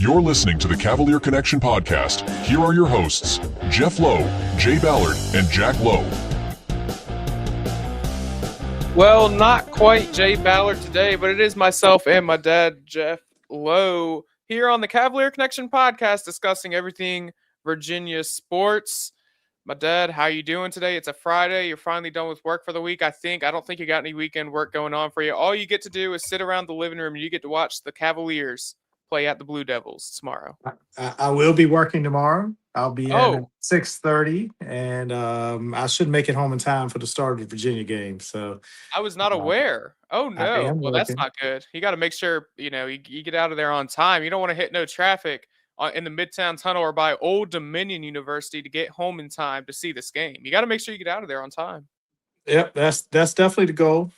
You're listening to the Cavalier Connection podcast. Here are your hosts, Jeff Lowe, Jay Ballard, and Jack Lowe. Well, not quite Jay Ballard today, but it is myself and my dad, Jeff Lowe, here on the Cavalier Connection podcast discussing everything Virginia sports. My dad, how you doing today? It's a Friday. You're finally done with work for the week, I think. I don't think you got any weekend work going on for you. All you get to do is sit around the living room and you get to watch the Cavaliers play at the Blue Devils tomorrow. I will be working tomorrow. I'll be in at 6:30, and I should make it home in time for the start of the Virginia game. So I was not aware. Oh, no. Well, that's not good. You got to make sure, you get out of there on time. You don't want to hit no traffic in the Midtown Tunnel or by Old Dominion University to get home in time to see this game. You got to make sure you get out of there on time. Yep, that's definitely the goal.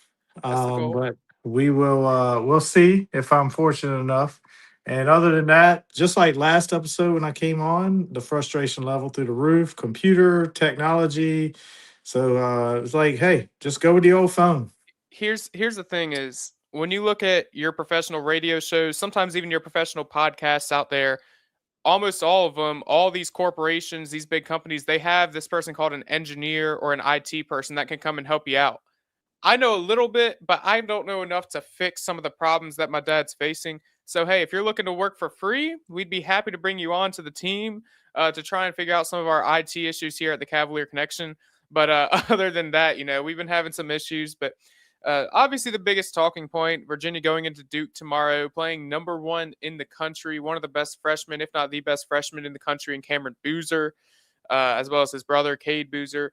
But we will we'll see if I'm fortunate enough. And other than that, just like last episode when I came on, the frustration level through the roof, computer, technology. So it's like, hey, just go with the old phone. Here's the thing is, when you look at your professional radio shows, sometimes even your professional podcasts out there, almost all of them, all these corporations, these big companies, they have this person called an engineer or an IT person that can come and help you out. I know a little bit, but I don't know enough to fix some of the problems that my dad's facing. So, hey, if you're looking to work for free, we'd be happy to bring you on to the team to try and figure out some of our IT issues here at the Cavalier Connection. But other than that, we've been having some issues. But obviously the biggest talking point, Virginia going into Duke tomorrow, playing number one in the country, one of the best freshmen, if not the best freshman in the country, in Cameron Boozer, as well as his brother, Cade Boozer.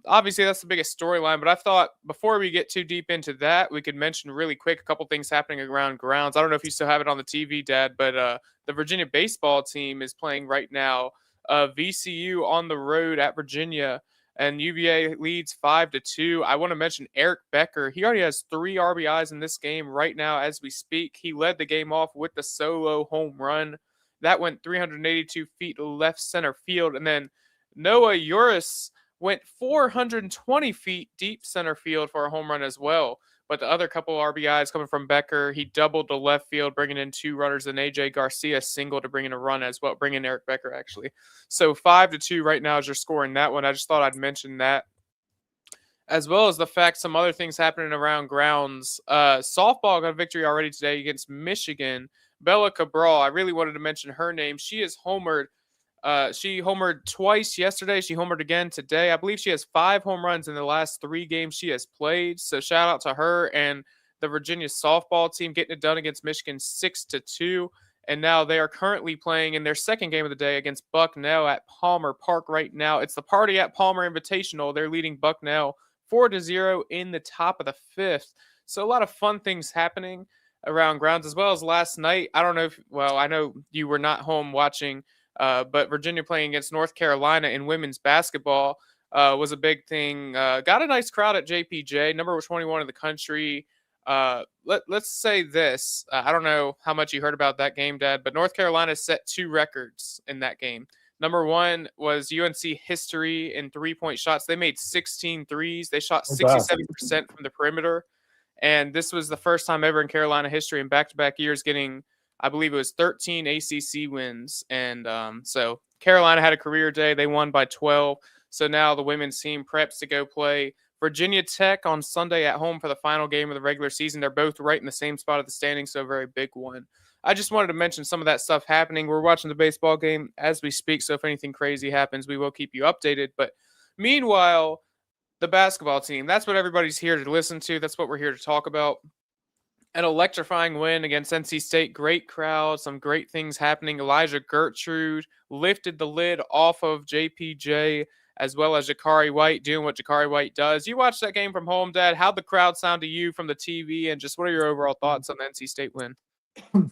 Obviously, that's the biggest storyline, but I thought before we get too deep into that, we could mention really quick a couple things happening around grounds. I don't know if you still have it on the TV, Dad, but the Virginia baseball team is playing right now. VCU on the road at Virginia, and UVA leads 5-2. I want to mention Eric Becker. He already has 3 RBIs in this game right now as we speak. He led the game off with the solo home run. That went 382 feet left center field, and then Noah Uris went 420 feet deep center field for a home run as well. But the other couple RBIs coming from Becker, he doubled to left field, bringing in 2 runners, and AJ Garcia single to bring in a run as well, bringing Eric Becker actually. So 5-2 right now as you're scoring that one. I just thought I'd mention that, as well as the fact some other things happening around grounds. Softball got a victory already today against Michigan. Bella Cabral, I really wanted to mention her name. She is homered. She homered twice yesterday. She homered again today. I believe she has 5 home runs in the last 3 games she has played. So shout out to her and the Virginia softball team getting it done against Michigan 6-2. And now they are currently playing in their second game of the day against Bucknell at Palmer Park right now. It's the Party at Palmer Invitational. They're leading Bucknell 4-0 in the top of the 5th. So a lot of fun things happening around grounds, as well as last night. I don't know I know you were not home watching, but Virginia playing against North Carolina in women's basketball was a big thing. Got a nice crowd at JPJ, number 21 in the country. Let's say this. I don't know how much you heard about that game, Dad, but North Carolina set 2 records in that game. Number 1 was UNC history in 3-point shots. They made 16 threes. They shot 67% from the perimeter. And this was the first time ever in Carolina history in back-to-back years getting, I believe it was 13 ACC wins. And so Carolina had a career day. They won by 12. So now the women's team preps to go play Virginia Tech on Sunday at home for the final game of the regular season. They're both right in the same spot of the standings, so a very big one. I just wanted to mention some of that stuff happening. We're watching the baseball game as we speak, so if anything crazy happens, we will keep you updated. But meanwhile, the basketball team, that's what everybody's here to listen to. That's what we're here to talk about. An electrifying win against NC State. Great crowd. Some great things happening. Elijah Gertrude lifted the lid off of JPJ, as well as Jakari White doing what Jakari White does. You watched that game from home, Dad. How'd the crowd sound to you from the TV? And just what are your overall thoughts on the NC State win?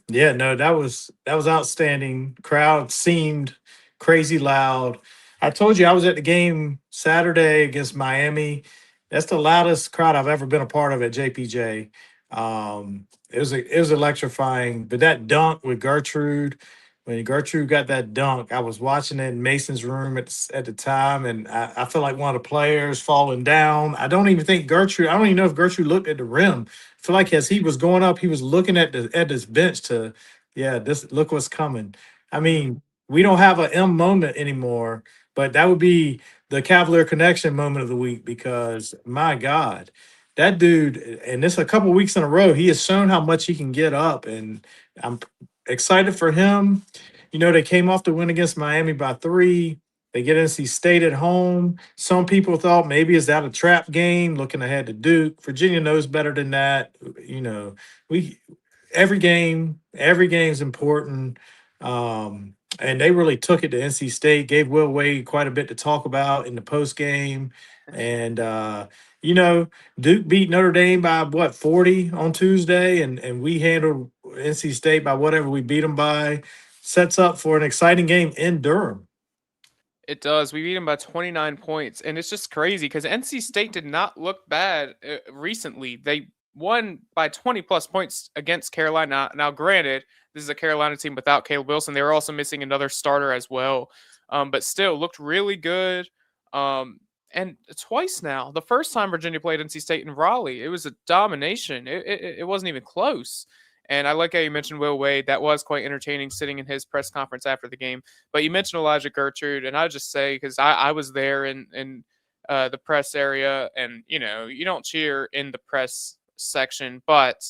Yeah, no, that was outstanding. Crowd seemed crazy loud. I told you I was at the game Saturday against Miami. That's the loudest crowd I've ever been a part of at JPJ. It was electrifying. But that dunk with Gertrude, when Gertrude got that dunk, I was watching it in Mason's room at the time, and I felt like one of the players falling down. I don't even know if Gertrude looked at the rim. I feel like as he was going up, he was looking at this bench to yeah, this look what's coming. I mean, we don't have a M moment anymore, but that would be the Cavalier Connection moment of the week because my God, that dude, and this a couple weeks in a row, he has shown how much he can get up, and I'm excited for him. You know, they came off the win against Miami by 3. They get NC State at home. Some people thought maybe is that a trap game, looking ahead to Duke. Virginia knows better than that. You know, we every game's important. And they really took it to NC State, gave Will Wade quite a bit to talk about in the post game. And you know, Duke beat Notre Dame by what 40 on Tuesday, and we handled NC State by whatever we beat them by. Sets up for an exciting game in Durham. It does. We beat them by 29 points, and it's just crazy because NC State did not look bad recently. They won by 20 plus points against Carolina. Now, granted, this is a Carolina team without Caleb Wilson. They were also missing another starter as well, but still looked really good. And twice now, the first time Virginia played NC State in Raleigh, it was a domination. It wasn't even close. And I like how you mentioned Will Wade. That was quite entertaining sitting in his press conference after the game. But you mentioned Elijah Gertrude, and I'll just say, because I was there in the press area, and, you know, you don't cheer in the press section, but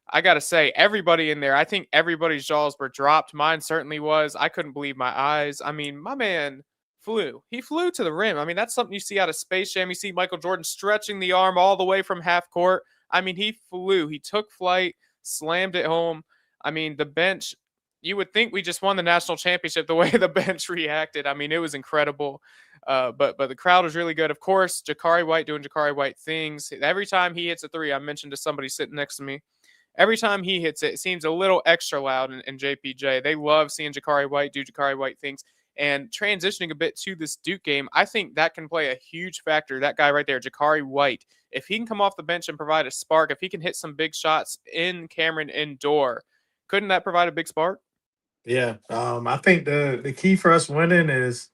I got to say, everybody in there, I think everybody's jaws were dropped. Mine certainly was. I couldn't believe my eyes. I mean, my man flew. He flew to the rim. I mean, that's something you see out of Space Jam. You see Michael Jordan stretching the arm all the way from half court. I mean, he flew. He took flight, slammed it home. I mean, the bench, you would think we just won the national championship the way the bench reacted. I mean, it was incredible. But the crowd was really good. Of course, Jakari White doing Jakari White things. Every time he hits a three, I mentioned to somebody sitting next to me, every time he hits it, it seems a little extra loud in JPJ. They love seeing Jakari White do Jakari White things. And transitioning a bit to this Duke game, I think that can play a huge factor. That guy right there, Jakari White, if he can come off the bench and provide a spark, if he can hit some big shots in Cameron indoor, couldn't that provide a big spark? Yeah, I think the key for us winning is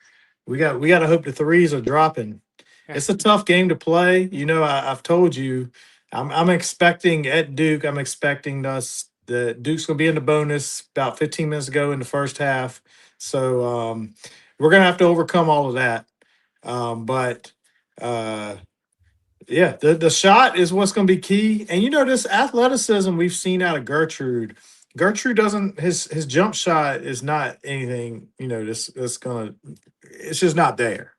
we got to hope the threes are dropping. Yeah. It's a tough game to play. You know, I've told you, I'm expecting at Duke. I'm expecting us. The Duke's gonna be in the bonus about 15 minutes ago in the first half. So we're gonna have to overcome all of that. But yeah, the shot is what's going to be key. And you know, this athleticism we've seen out of Gertrude. Gertrude doesn't his jump shot is not anything, you know, this gonna it's just not there.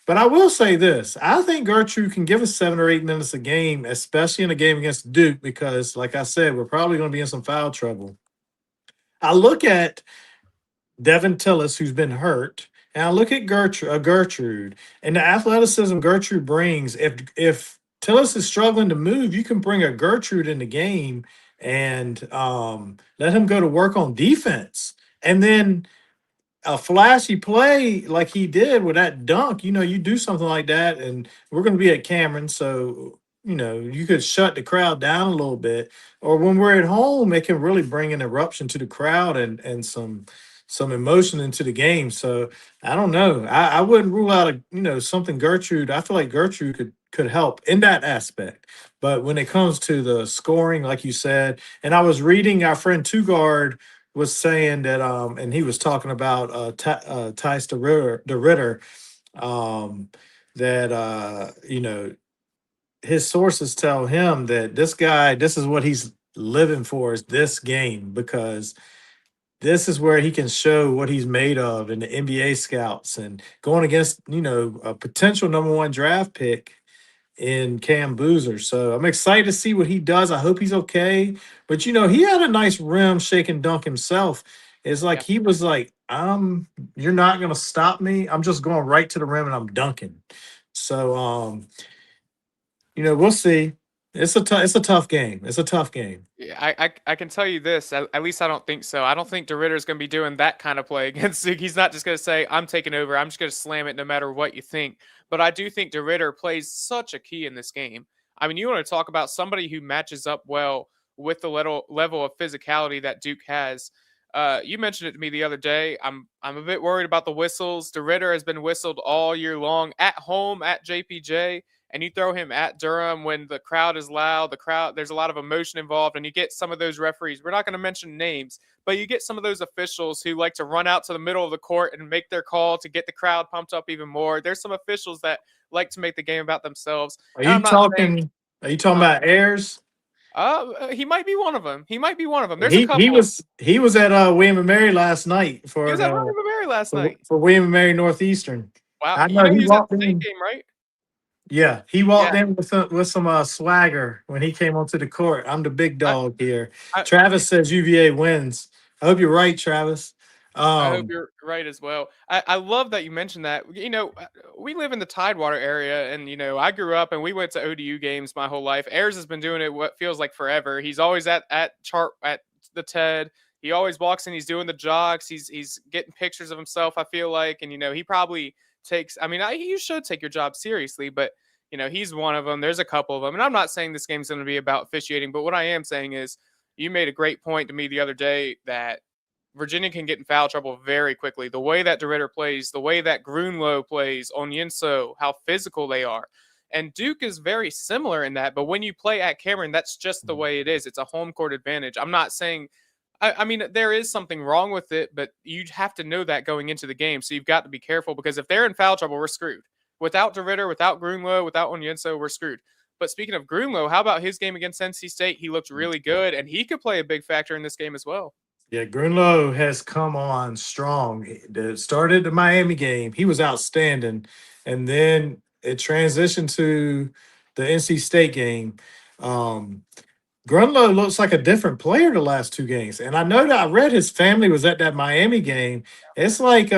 But I will say this. I think Gertrude can give us 7 or 8 minutes a game, especially in a game against Duke, because like I said, we're probably going to be in some foul trouble. I look at Devin Tillis, who's been hurt, and I look at Gertrude and the athleticism Gertrude brings. If Tillis is struggling to move, you can bring a Gertrude in the game and let him go to work on defense. And then a flashy play like he did with that dunk, you know, you do something like that, and we're going to be at Cameron, so you know you could shut the crowd down a little bit. Or when we're at home, it can really bring an eruption to the crowd and some emotion into the game. So I don't know. I wouldn't rule out something Gertrude. I feel like Gertrude could help in that aspect. But when it comes to the scoring, like you said, and I was reading our friend Two Guard was saying that and he was talking about Tice DeRitter, that his sources tell him that this guy, this is what he's living for, is this game, because this is where he can show what he's made of in the NBA scouts and going against, a potential #1 draft pick in Cam Boozer. So I'm excited to see what he does. I hope he's okay. But, he had a nice rim shake and dunk himself. It's like he was like, you're not going to stop me. I'm just going right to the rim and I'm dunking. So, we'll see. It's a tough game. It's a tough game. Yeah, I can tell you this. At least I don't think so. I don't think DeRitter is going to be doing that kind of play against Duke. He's not just going to say, I'm taking over. I'm just going to slam it no matter what you think. But I do think DeRitter plays such a key in this game. I mean, you want to talk about somebody who matches up well with the level of physicality that Duke has. You mentioned it to me the other day. I'm a bit worried about the whistles. DeRitter has been whistled all year long at home at JPJ. and you throw him at Durham when the crowd is loud, there's a lot of emotion involved, and you get some of those referees. We're not going to mention names, but you get some of those officials who like to run out to the middle of the court and make their call to get the crowd pumped up even more. There's some officials that like to make the game about themselves. Are And you I'm not saying talking? Are you talking about Ayers? he might be one of them. He might be one of them. There's a He couple. was at William and Mary last night He for was at William and Mary last night. for William and Mary Northeastern. Wow, I you know know he he was at walked the state in. game, right? Yeah, he walked Yeah. in with some swagger when he came onto the court. I'm the big dog here. I- Travis says UVA wins. I hope you're right, Travis. I hope you're right as well. I love that you mentioned that. We live in the Tidewater area, and I grew up and we went to ODU games my whole life. Ayers has been doing it what feels like forever. He's always at the TED. He always walks in. He's doing the jogs. He's getting pictures of himself. I feel like, and he probably takes. I mean, you should take your job seriously, but he's one of them. There's a couple of them, and I'm not saying this game's going to be about officiating, but what I am saying is, you made a great point to me the other day that Virginia can get in foul trouble very quickly. The way that DeRitter plays, the way that Grunewald plays, Onyenso, how physical they are. And Duke is very similar in that. But when you play at Cameron, that's just the way it is. It's a home court advantage. I'm not saying – I mean, there is something wrong with it, but you have to know that going into the game. So you've got to be careful because if they're in foul trouble, we're screwed. Without DeRitter, without Grunewald, without Onyenso, we're screwed. But speaking of Grunewald, how about his game against NC State? He looked really good, and he could play a big factor in this game as well. Yeah, Grunewald has come on strong. It started the Miami game. He was outstanding. And then it transitioned to the NC State game. Grunewald looks like a different player the last two games. And I know that I read his family was at that Miami game. It's like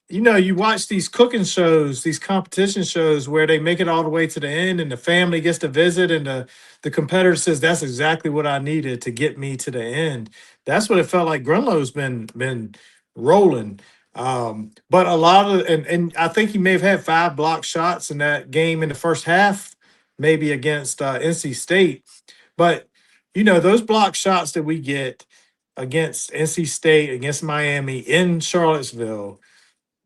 you watch these cooking shows, these competition shows where they make it all the way to the end and the family gets to visit and the competitor says, that's exactly what I needed to get me to the end. That's what it felt like. Grunwald's been rolling. But a lot of and I think he may have had 5 block shots in that game in the first half, maybe against NC State. But those block shots that we get against NC State, against Miami, in Charlottesville,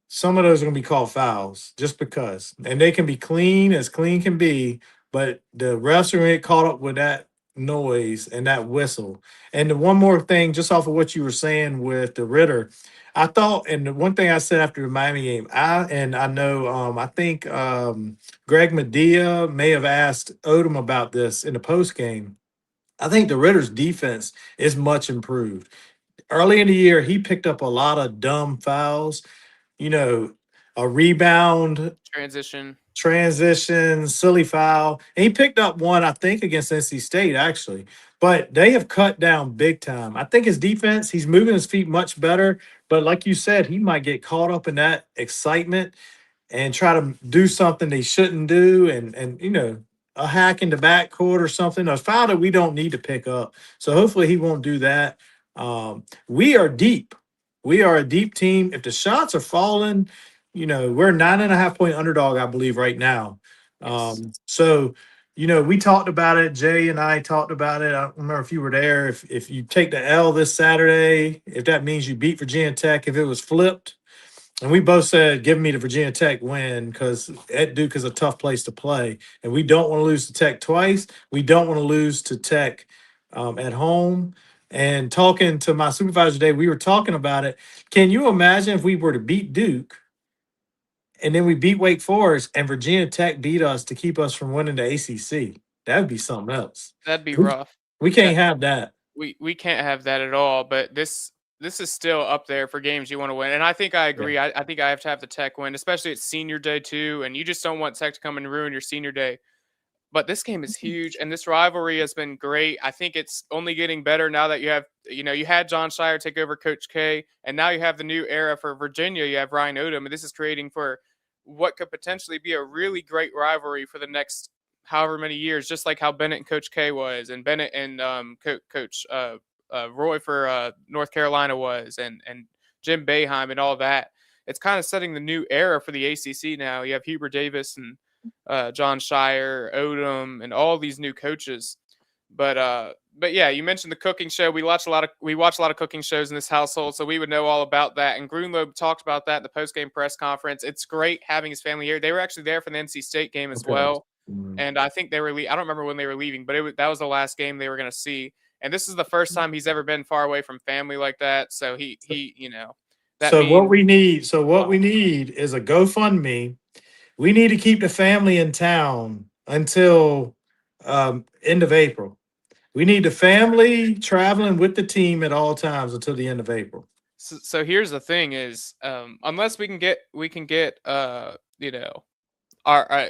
some of those are going to be called fouls just because. And they can be clean as clean can be, but the refs are going to get caught up with that noise and that whistle. And the one more thing, just off of what you were saying with DeRitter, I thought, and the one thing I said after the Miami game, I think Greg Medea may have asked Odom about this in the post game. I think DeRitter's defense is much improved. Early in the year, he picked up a lot of dumb fouls. A rebound, transition, silly foul. And he picked up one, I think, against NC State, actually. But they have cut down big time. I think his defense, he's moving his feet much better. But like you said, he might get caught up in that excitement and try to do something they shouldn't do. And a hack in the backcourt or something, a foul that we don't need to pick up. So hopefully he won't do that. We are deep. We are a deep team. If the shots are falling, we're a 9.5-point underdog, I believe, right now. Yes. So, we talked about it. Jay and I talked about it. I don't remember if you were there. If you take the L this Saturday, if that means you beat Virginia Tech, if it was flipped, and we both said, give me the Virginia Tech win because at Duke is a tough place to play. And we don't want to lose to Tech twice. We don't want to lose to Tech at home. And talking to my supervisor today, we were talking about it. Can you imagine if we were to beat Duke and then we beat Wake Forest and Virginia Tech beat us to keep us from winning the ACC? That would be something else. That'd be rough. We can't have that. We can't have that at all. But this is still up there for games you want to win. And I think I agree. Yeah. I think I have to have the Tech win, especially it's senior day too. And you just don't want Tech to come and ruin your senior day. But this game is huge, and this rivalry has been great. I think it's only getting better now that you have, you had John Shire take over Coach K, and now you have the new era for Virginia. You have Ryan Odom, and this is creating for what could potentially be a really great rivalry for the next however many years, just like how Bennett and Coach K was, and Bennett and Coach Roy for North Carolina was, and Jim Boeheim and all that. It's kind of setting the new era for the ACC now. You have Hubert Davis and John Shire, Odom, and all these new coaches. But yeah, you mentioned the cooking show. We watch a lot of cooking shows in this household, so we would know all about that. And Grunewald talked about that in the post game press conference. It's great having his family here. They were actually there for the NC State game as Okay. well, and I think they were. I don't remember when they were leaving, but that was the last game they were going to see. And this is the first time he's ever been far away from family like that. So he that So means what we need is a GoFundMe. We need to keep the family in town until end of April. We need the family traveling with the team at all times until the end of April. So here's the thing: is unless we can get our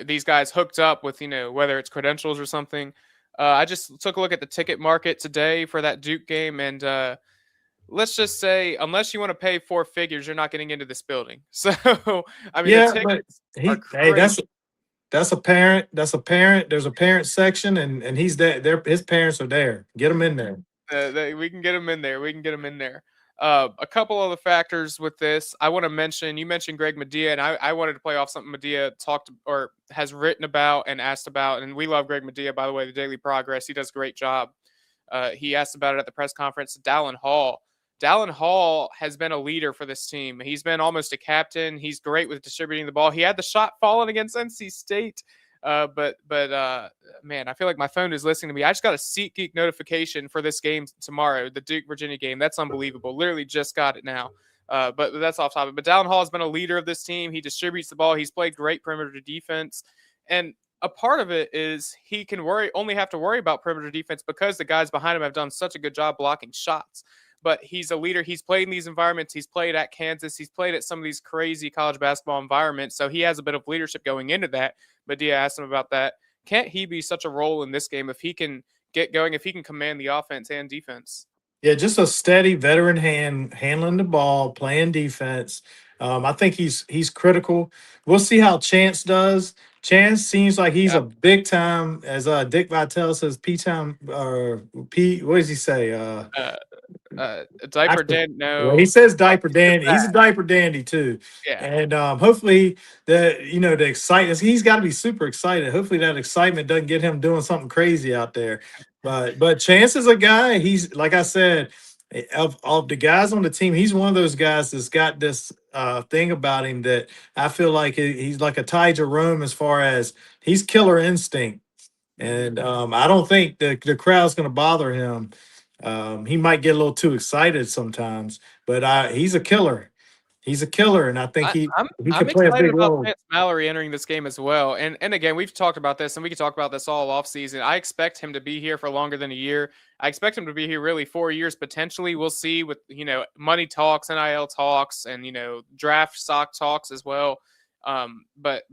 these guys hooked up with whether it's credentials or something. I just took a look at the ticket market today for that Duke game, and let's just say, unless you want to pay 4 figures, you're not getting into this building. So, I mean, the tickets are crazy. That's a parent. That's a parent. There's a parent section, and he's there. His parents are there. Get them in there. We can get them in there. We can get them in there. A couple other factors with this, I want to mention. You mentioned Greg Medea, and I wanted to play off something Medea talked or has written about and asked about. And we love Greg Medea, by the way. The Daily Progress, he does a great job. He asked about it at the press conference. Dallin Hall has been a leader for this team. He's been almost a captain. He's great with distributing the ball. He had the shot fallen against NC State. But man, I feel like my phone is listening to me. I just got a SeatGeek notification for this game tomorrow, the Duke Virginia game. That's unbelievable. Literally just got it now. But that's off topic. But Dallin Hall has been a leader of this team. He distributes the ball. He's played great perimeter defense. And a part of it is he can only have to worry about perimeter defense because the guys behind him have done such a good job blocking shots. But he's a leader. He's played in these environments. He's played at Kansas. He's played at some of these crazy college basketball environments. So he has a bit of leadership going into that. Medea asked him about that. Can't he be such a role in this game if he can get going, if he can command the offense and defense? Yeah, just a steady veteran handling the ball, playing defense. I think he's critical. We'll see how Chance does. Chance seems like he's a big time, as Dick Vitale says, P-time or P. What does he say? Diaper dandy. No, he says diaper dandy. He's a diaper dandy too. Yeah, and hopefully the excitement. He's got to be super excited. Hopefully that excitement doesn't get him doing something crazy out there. But Chance is a guy. He's, like I said, of the guys on the team, he's one of those guys that's got this thing about him that I feel like he's like a Ty Jerome as far as he's killer instinct. And I don't think the crowd's going to bother him. He might get a little too excited sometimes, but he's a killer. He's a killer, and I think he can play a big role. About Mallory entering this game as well. And again, we've talked about this, and we can talk about this all off season. I expect him to be here for longer than a year. I expect him to be here really 4 years potentially. We'll see with money talks, NIL talks, and draft stock talks as well. But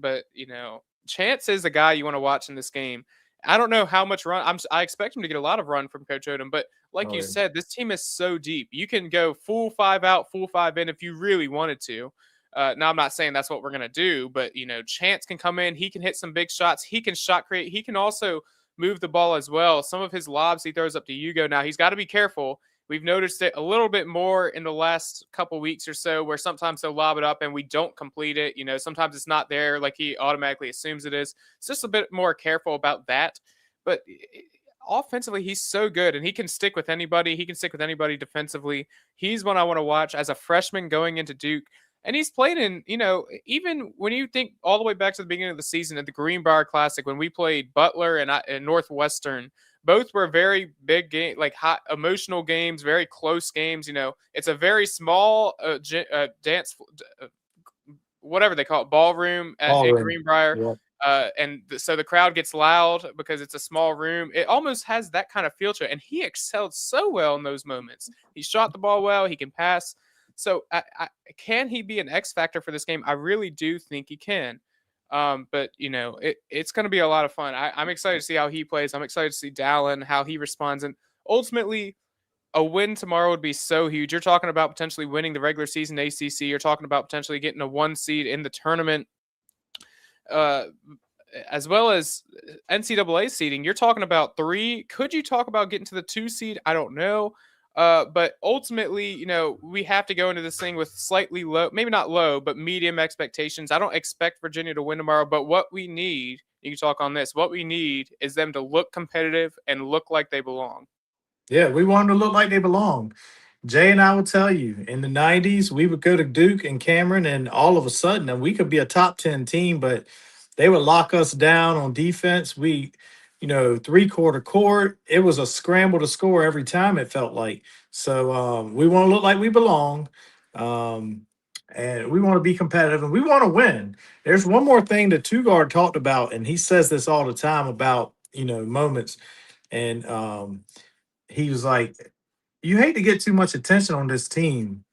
Chance is the guy you want to watch in this game. I don't know how much run. I expect him to get a lot of run from Coach Odom, but like you said, this team is so deep. You can go full 5 out, full 5 in if you really wanted to. Now, I'm not saying that's what we're going to do, but, Chance can come in. He can hit some big shots. He can shot create. He can also move the ball as well. Some of his lobs he throws up to Hugo. Now, he's got to be careful. We've noticed it a little bit more in the last couple weeks or so where sometimes he'll lob it up and we don't complete it. Sometimes it's not there like he automatically assumes it is. It's just a bit more careful about that. But offensively, he's so good, and he can stick with anybody. He can stick with anybody defensively. He's one I want to watch as a freshman going into Duke. And he's played in, even when you think all the way back to the beginning of the season at the Greenbrier Classic when we played Butler and Northwestern, both were very big game, like hot emotional games, very close games. It's a very small dance, whatever they call it, ballroom in Greenbrier. Yeah. So the crowd gets loud because it's a small room. It almost has that kind of feel to it. And he excelled so well in those moments. He shot the ball well. He can pass. So can he be an X factor for this game? I really do think he can. But it's going to be a lot of fun. I'm excited to see how he plays. I'm excited to see Dallin, how he responds. And ultimately, a win tomorrow would be so huge. You're talking about potentially winning the regular season ACC. You're talking about potentially getting a 1 seed in the tournament. As well as NCAA seeding, you're talking about 3. Could you talk about getting to the 2 seed? I don't know. But ultimately, we have to go into this thing with slightly low, maybe not low, but medium expectations. I don't expect Virginia to win tomorrow, but what we need, You can talk on this. What we need is them to look competitive and look like they belong. Yeah, we want them to look like they belong. Jay and I will tell you, in the 90s, we would go to Duke and Cameron, and all of a sudden, and we could be a top 10 team, but they would lock us down on defense. Three-quarter court, it was a scramble to score every time, it felt like. So we want to look like we belong. And we want to be competitive, and we want to win. There's one more thing that Two Guard talked about, and he says this all the time about, moments. And he was like, you hate to get too much attention on this team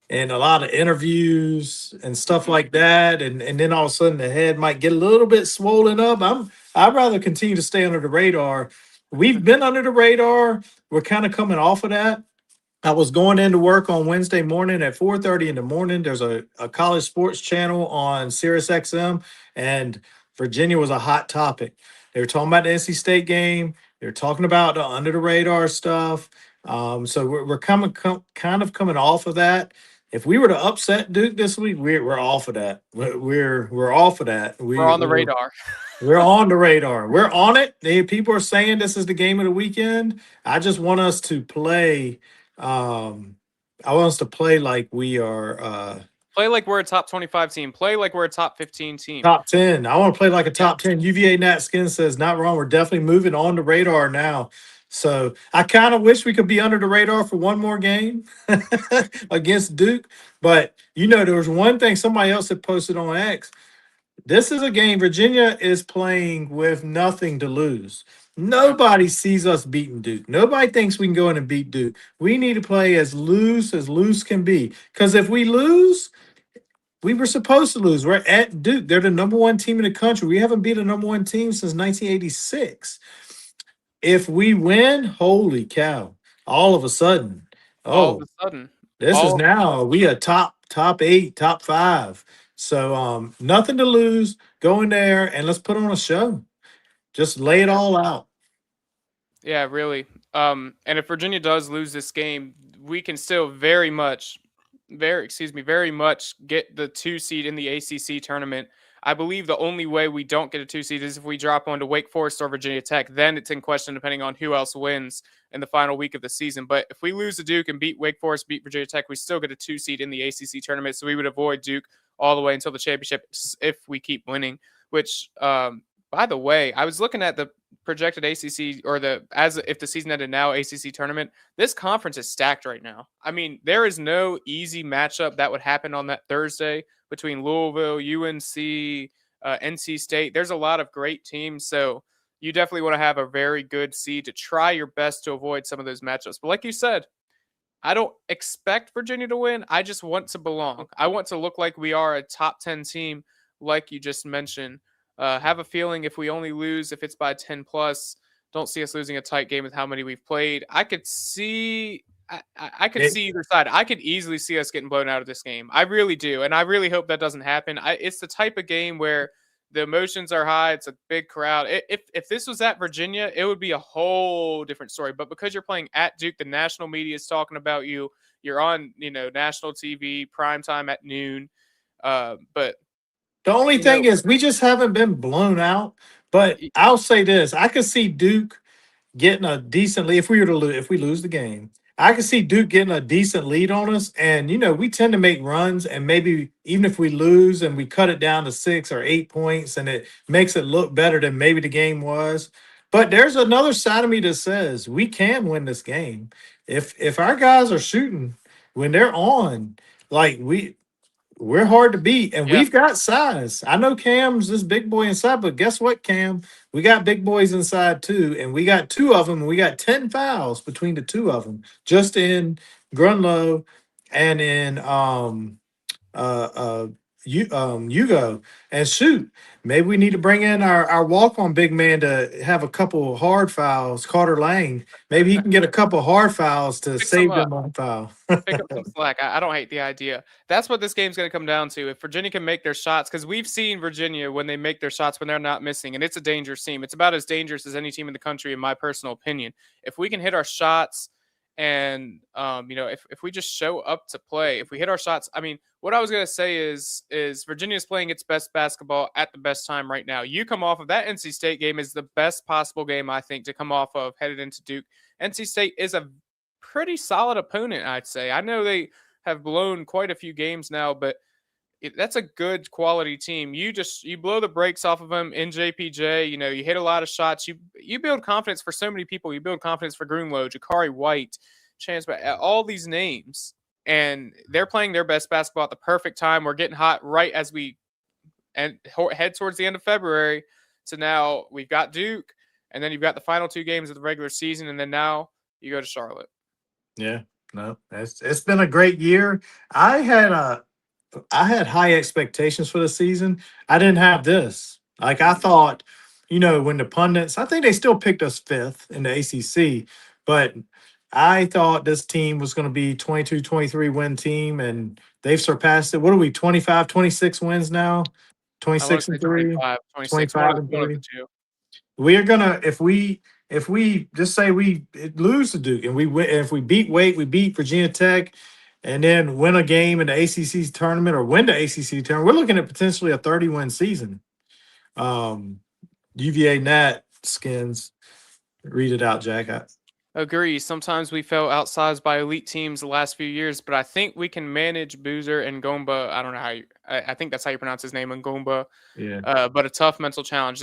and a lot of interviews and stuff like that. And then all of a sudden the head might get a little bit swollen up. I'd rather continue to stay under the radar. We've been under the radar. We're kind of coming off of that. I was going into work on Wednesday morning at 4:30 in the morning. There's a college sports channel on Sirius XM, and Virginia was a hot topic. They were talking about the NC State game. They were talking about the under the radar stuff. So we're kind of coming off of that. If we were to upset Duke this week, we're off of that. We're off of that. We're on the radar. We're on the radar. We're on it. People are saying this is the game of the weekend. I just want us to play. I want us to play like we are. Play like we're a top 25 team. Play like we're a top 15 team. Top 10. I want to play like a top 10. UVA Nat Skin says, not wrong. We're definitely moving on the radar now. So I kind of wish we could be under the radar for one more game against Duke. But, there was one thing somebody else had posted on X. This is a game Virginia is playing with nothing to lose. Nobody sees us beating Duke. Nobody thinks we can go in and beat Duke. We need to play as loose can be. Because if we lose, we were supposed to lose. We're at Duke. They're the number one team in the country. We haven't beat a number one team since 1986. If we win, holy cow! All of a sudden, this is now we a top 8, top 5. So nothing to lose. Go in there and let's put on a show. Just lay it all out. Yeah, really. And if Virginia does lose this game, we can still very much get the 2 seed in the ACC tournament. I believe the only way we don't get a 2 seed is if we drop one to Wake Forest or Virginia Tech. Then it's in question depending on who else wins in the final week of the season. But if we lose to Duke and beat Wake Forest, beat Virginia Tech, we still get a 2 seed in the ACC tournament. So we would avoid Duke all the way until the championship if we keep winning. Which, by the way, I was looking at the projected ACC if the season ended now ACC tournament. This conference is stacked right now. I mean, there is no easy matchup that would happen on that Thursday between Louisville, UNC, NC State. There's a lot of great teams, so you definitely want to have a very good seed to try your best to avoid some of those matchups. But like you said, I don't expect Virginia to win. I just want to belong. I want to look like we are a top 10 team, like you just mentioned. Have a feeling if we only lose, if it's by 10 plus, don't see us losing a tight game with how many we've played. I could see either side. I could easily see us getting blown out of this game. I really do. And I really hope that doesn't happen. It's the type of game where the emotions are high. It's a big crowd. If this was at Virginia, it would be a whole different story. But because you're playing at Duke, the national media is talking about you. You're on, national TV, primetime at noon. But the only thing is we just haven't been blown out. But I'll say this. I could see Duke getting a decent lead. If we lose the game, I could see Duke getting a decent lead on us. And, we tend to make runs. And maybe even if we lose and we cut it down to 6 or 8 points and it makes it look better than maybe the game was. But there's another side of me that says we can win this game. If our guys are shooting when they're on, like we're hard to beat, and we've got size. I know Cam's this big boy inside, but guess what, Cam? We got big boys inside too, and we got 2 of them, and we got 10 fouls between the 2 of them, just in Grunewald and in Hugo. And shoot, maybe we need to bring in our walk-on big man to have a couple of hard fouls. Carter Lang, maybe he can get a couple of hard fouls to save them on foul. Pick up some slack. I don't hate the idea. That's what this game's going to come down to. If Virginia can make their shots, because we've seen Virginia when they make their shots when they're not missing, and it's a dangerous team. It's about as dangerous as any team in the country, in my personal opinion. If we can hit our shots And if we just show up to play, if we hit our shots, I mean, what I was gonna say is Virginia's playing its best basketball at the best time right now. You come off of that NC State game is the best possible game I think to come off of headed into Duke. NC State is a pretty solid opponent, I'd say. I know they have blown quite a few games now, but that's a good quality team. You blow the brakes off of them in JPJ. You hit a lot of shots. You build confidence for so many people. You build confidence for Grunewald, Jakari White, Chance, all these names, and they're playing their best basketball at the perfect time. We're getting hot right as we head towards the end of February. So now we've got Duke, and then you've got the final 2 games of the regular season, and then now you go to Charlotte. Yeah, no, it's been a great year. I had high expectations for the season. I didn't have this. Like, I thought, when the pundits, I think they still picked us 5th in the ACC, but I thought this team was going to be 22, 23 win team, and they've surpassed it. What are we, 25, 26 wins now? 26 and 3? 25 and 3. We are going to, if we just say we lose to Duke and we win, if we beat Wake, we beat Virginia Tech, and then win a game in the ACC tournament or win the ACC tournament, we're looking at potentially a 30-win season. UVA Nat skins. Read it out, Jack. Agree. Sometimes we felt outsized by elite teams the last few years, but I think we can manage Boozer and Ngomba. I don't know how I think that's how you pronounce his name, Ngomba. Yeah. But a tough mental challenge.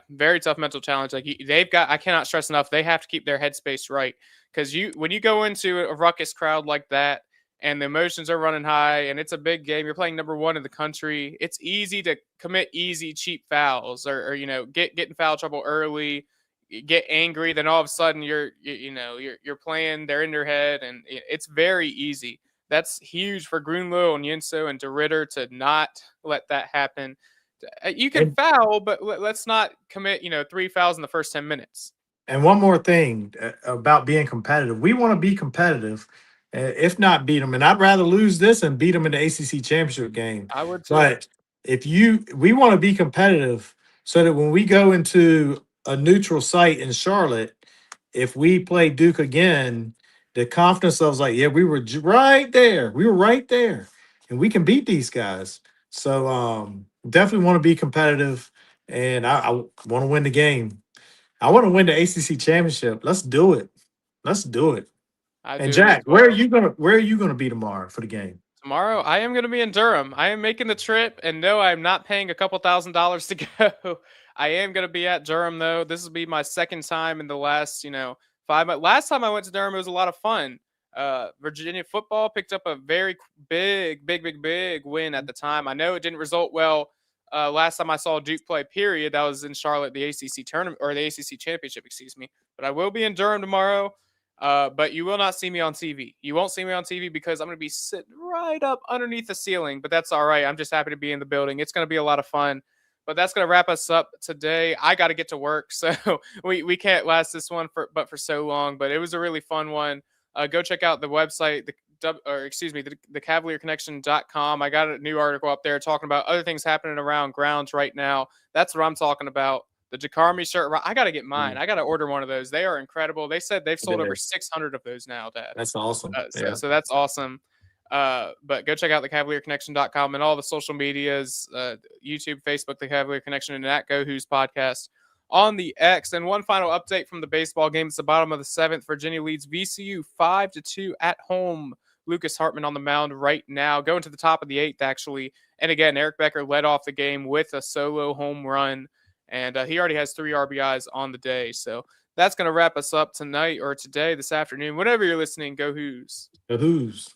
Very tough mental challenge. Like they've got, I cannot stress enough, they have to keep their headspace right. Because when you go into a ruckus crowd like that, and the emotions are running high, and it's a big game, you're playing number 1 in the country. It's easy to commit easy, cheap fouls, or get in foul trouble early, get angry. Then all of a sudden you're playing. They're in their head, and it's very easy. That's huge for Grunewald and Yenso and DeRitter to not let that happen. You can foul, but let's not commit 3 fouls in the first 10 minutes. And one more thing about being competitive, we want to be competitive. If not beat them, and I'd rather lose this and beat them in the ACC championship game. I would too. But we want to be competitive so that when we go into a neutral site in Charlotte, if we play Duke again, the confidence of like, yeah, we were right there. We were right there, and we can beat these guys. So definitely want to be competitive, and I want to win the game. I want to win the ACC championship. Let's do it. Let's do it. And Jack, where are you gonna be tomorrow for the game? Tomorrow, I am gonna be in Durham. I am making the trip, and no, I'm not paying a couple $1,000s to go. I am gonna be at Durham though. This will be my second time in the last 5 months. Last time I went to Durham, it was a lot of fun. Virginia football picked up a very big win at the time. I know it didn't result well. Last time I saw Duke play, period, that was in Charlotte, the ACC tournament or the ACC championship, excuse me. But I will be in Durham tomorrow. But you will not see me on TV. You won't see me on TV because I'm going to be sitting right up underneath the ceiling, but that's all right. I'm just happy to be in the building. It's going to be a lot of fun, but that's going to wrap us up today. I got to get to work, so we can't last this one for so long, but it was a really fun one. Go check out the website, the cavalierconnection.com. I got a new article up there talking about other things happening around grounds right now. That's what I'm talking about. The Jakari shirt, I got to get mine. I got to order one of those. They are incredible. They said they've sold over 600 of those now, Dad. That's awesome. So that's awesome. But go check out thecavalier.connection.com and all the social medias, YouTube, Facebook, The Cavalier Connection, and at Go Who's podcast on the X. And one final update from the baseball game. It's the bottom of the 7th. Virginia leads VCU 5-2 at home. Lucas Hartman on the mound right now, going to the top of the 8th, actually. And again, Eric Becker led off the game with a solo home run. And he already has 3 RBIs on the day. So that's going to wrap us up tonight or today, this afternoon. Whenever you're listening, go Who's. Go Who's.